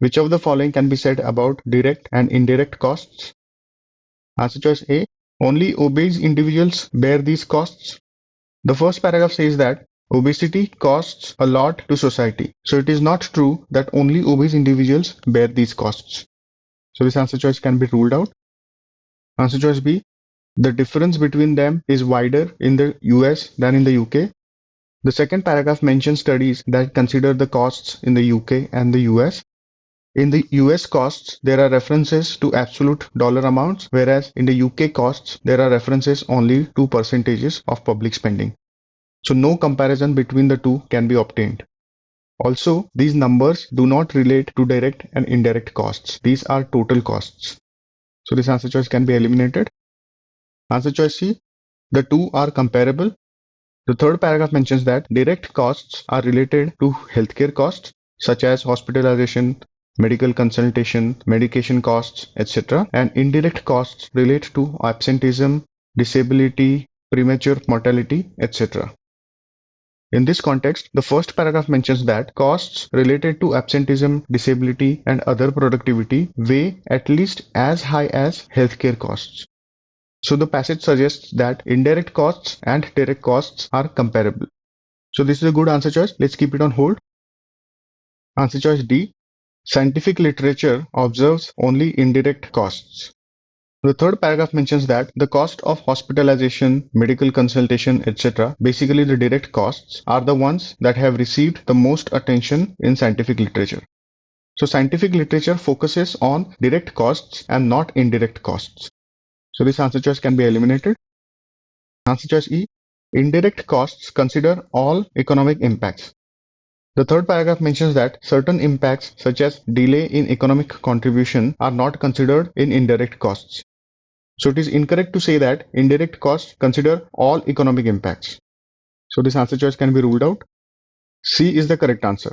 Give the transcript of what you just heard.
Which of the following can be said about direct and indirect costs? Answer choice A. Only obese individuals bear these costs. The first paragraph says that obesity costs a lot to society. So it is not true that only obese individuals bear these costs. So this answer choice can be ruled out. Answer choice B. The difference between them is wider in the US than in the UK. The second paragraph mentions studies that consider the costs in the UK and the US. In the US costs, there are references to absolute dollar amounts, whereas in the UK costs, there are references only to percentages of public spending. So no comparison between the two can be obtained. Also, these numbers do not relate to direct and indirect costs. These are total costs. So this answer choice can be eliminated. Answer choice C. The two are comparable. The third paragraph mentions that direct costs are related to healthcare costs such as hospitalization, medical consultation, medication costs, etc. And indirect costs relate to absenteeism, disability, premature mortality, etc. In this context, the first paragraph mentions that costs related to absenteeism, disability, and other productivity weigh at least as high as healthcare costs. So the passage suggests that indirect costs and direct costs are comparable. So this is a good answer choice. Let's keep it on hold. Answer choice D. Scientific literature observes only indirect costs. The third paragraph mentions that the cost of hospitalization, medical consultation, etc., basically the direct costs, are the ones that have received the most attention in scientific literature. So scientific literature focuses on direct costs and not indirect costs. So this answer choice can be eliminated. Answer choice E. Indirect costs consider all economic impacts. The third paragraph mentions that certain impacts such as delay in economic contribution are not considered in indirect costs. So it is incorrect to say that indirect costs consider all economic impacts. So this answer choice can be ruled out. C is the correct answer.